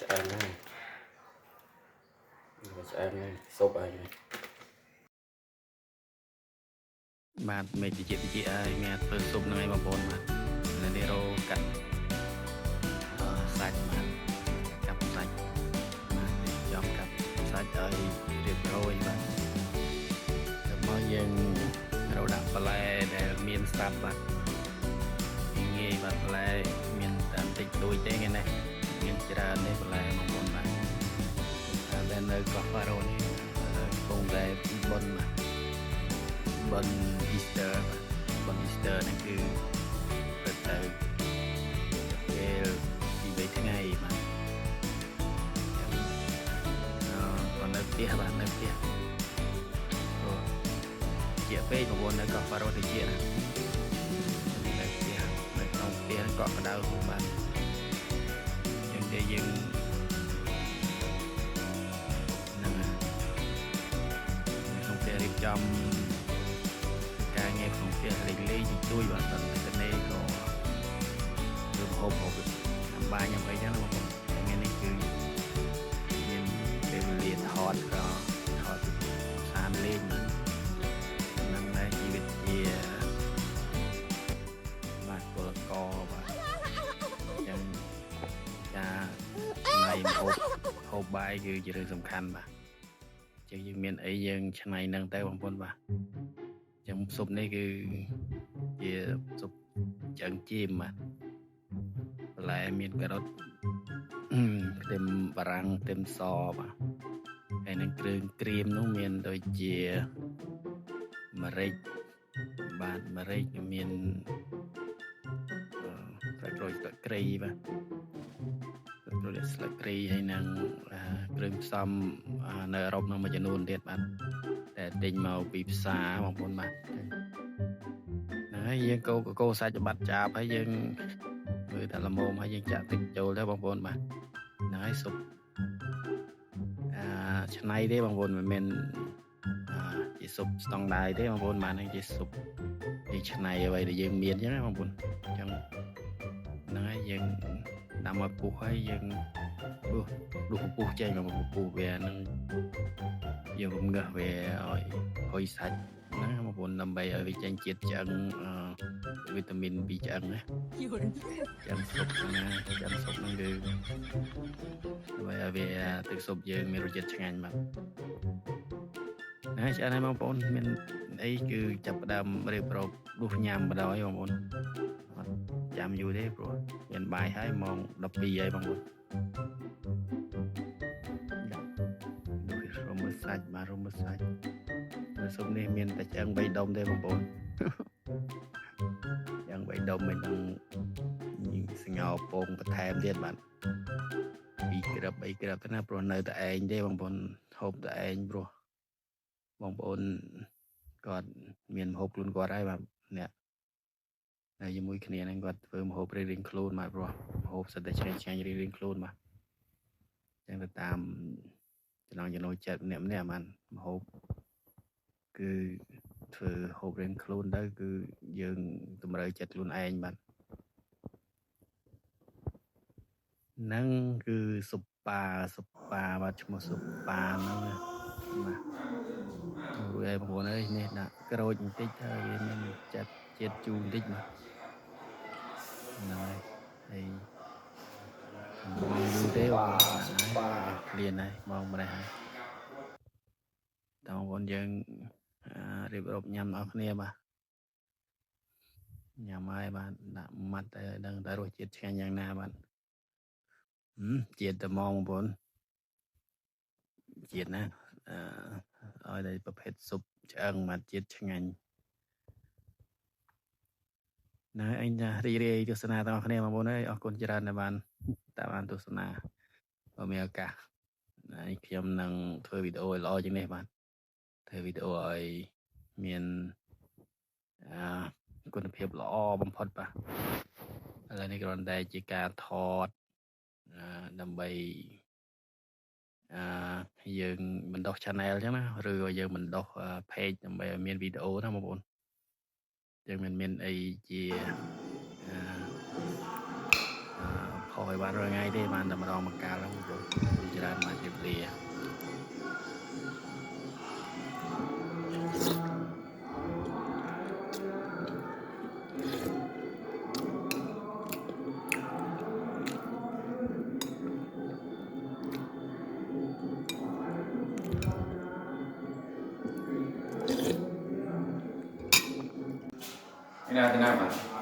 ឆ្អែតហ្នឹងឆ្អែតហ្នឹងស៊ុបហើយបាទមេតិចហើយមានធ្វើស៊ុបហ្នឹងឯងបងប្អូនបាទនៅនេះរោកាត់សាច់បាទកាប់សាច់បាទចំកាប់សាច់ឲ្យរៀបរយបាទទៅមកយើងរោដាក់បន្លែដែលមានស្រាប់បាទងាយបាទបន្លែមានតែបន្តិចតួចទេថ្ងៃនេះមានច្រើនទេបន្លែបងប្អូនបាទតែនៅកោះប៉ារ៉ូនេះកំពុងតែបុណ្យបាទបុណ្យ Easter បុណ្យ Easter ហ្នឹងគឺព្រឹកទៅពេលពី3ថ្ងៃបាទcònនៅផ្ទះបាទនៅផ្ទះជាពេកបងប្អូននៅកោះប៉ារ៉ូទៅជាណានៅផ្ទះនៅក្នុងផ្ទះកក់ក្ដៅបាទយើងទេយើងហ្នឹងក្នុងផ្ទះរៀបចំការងារក្នុងផ្ទះលេងជួយបាទតែនេះក៏ធ្វើហូបតាមបាយញ៉ាំអីចឹងបងប្អូនថ្ងៃនេះគឺមានពេលវេលាថតសានលេងបាទនឹងដែរជីវិតជាបាទពលករបាទចឹងការឆ្នៃហូបបាយគឺជារឿងសំខាន់បាទចឹងយើងមានអីយើងឆ្នៃនឹងទៅបងប្អូនបាទចឹងស៊ុបនេះគឺជាស៊ុបឆ្អឹងជៀមបាទបន្លែមានការ៉ុតខ្ទឹមបារាំងខ្ទឹមសបាទហើយនឹងគ្រឿងក្រៀមនោះមានដូចជាម្រេចបាទម្រេចមានស្លឹកក្រូចស្លឹកគ្រៃបាទស្លឹកគ្រៃហើយនឹងគ្រឿងផ្សំនៅអឺរ៉ុបនោះមួយចំនួនទៀតបាទតែទិញមកពីផ្សារបងប្អូនបាទហ្នឹងហើយយើងកូរសាច់បាត់ចាបហើយយើងមើលតែល្មមហើយយើងចាក់ទឹកចូលទៅបងប្អូនបាទហ្នឹងហើយស៊ុបឆ្នៃទេបងប្អូនមិនមែនជាស៊ុបស្តង់ដារទេបងប្អូនបាទហ្នឹងជាស៊ុបជាឆ្នៃអ្វីដែលយើងមានអញ្ចឹងណាបងប្អូនអញ្ចឹងហ្នឹងហើយយើងដាំឲ្យពុះហើយយើងដួសពុះចេញមកពុះវានឹងយើងរំងាស់វាឲ្យហុយសាច់ណាបងប្អូនដើម្បីឲ្យវាចេញជាតិឆ្អឹងវីតាមីន B ឆ្អឹងណាឆ្អឹងស៊ុបណាឆ្អឹងស៊ុបហ្នឹងគឺដើម្បីឲ្យវាទឹកស៊ុបយើងមានរសជាតិឆ្ងាញ់បាទណាឆ្អែតហើយបងប្អូនមានអីគឺចាប់ផ្ដើមរៀបរាប់ដួសញ៉ាំបដ ாய் បងប្អូនចាំយូរទេព្រោះមានបាយហើយម៉ោង12ហើយបងប្អូនរំមើសាច់បាទរំមើសាច់ស៊ុបនេះមានតែឆ្អឹង3ដុំទេបងប្អូនឆ្អឹង3ដុំមិនដឹងស្ងោរពងបន្ថែមទៀតបាទ2គ្រាប់3គ្រាប់ទៅណាព្រោះនៅតែឯងទេបងប្អូនហូបតែឯងព្រោះបងប្អូនគាត់មានម្ហូបខ្លួនគាត់ហើយបាទអ្នកហើយជាមួយគ្នាហ្នឹងគាត់ធ្វើម្ហូបរៀងៗខ្លួនបាទព្រោះម្ហូបសិតតែឆ្ងាញ់រៀងៗខ្លួនបាទចឹងទៅតាមចំណូលចិត្តម្នាក់បាទម្ហូបគឺធ្វើហូបរៀងខ្លួនទៅគឺយើងតម្រូវចិត្តខ្លួនឯងបាទហ្នឹងគឺស៊ុបប៉ាបាទឈ្មោះស៊ុបប៉ាហ្នឹងណាបាទរួចហើយបងប្អូនអើយនេះដាក់ក្រូចបន្តិចហើយវាមានចិត្តជាតិជូរបន្តិចបាទហ្នឹងហើយម៉ោងយូរទេបាទលៀនហើយម៉ោងម្លេះហើយតើបងប្អូនយើងរៀបរាប់ញ៉ាំដល់គ្នាបាទញ៉ាំហើយបាទដាក់ម៉ាត់ទៅដឹងតែរសជាតិឆ្ងាញ់យ៉ាងណាបាទជាតិតែម៉ងបងប្អូនជាតិណាឲ្យតែប្រភេទស៊ុបឆ្អឹងបាទជាតិឆ្ងាញ់ណាអញរីករាយទស្សនាទាំងអស់គ្នាបងប្អូនអើយអរគុណច្រើនដែលបានទស្សនាបើមានឱកាសហើយខ្ញុំនឹងធ្វើវីដេអូឲ្យល្អជាងនេះបាទធ្វើវីដេអូឲ្យមានគុណភាពល្អបំផុតបាទឥឡូវនេះគ្រាន់តែជាការថតដើម្បីយើងបណ្ដុះ channel អញ្ចឹងណាឬក៏យើងបណ្ដុះ page ដើម្បីឲ្យមានវីដេអូណាបងប្អូនយើងមិនមានអីជាផ ขอให้บ้านเราไงได้บ้านแต่มาลองมากาแล้วผมจะได้มาเก็บเรีย Ini ada nama.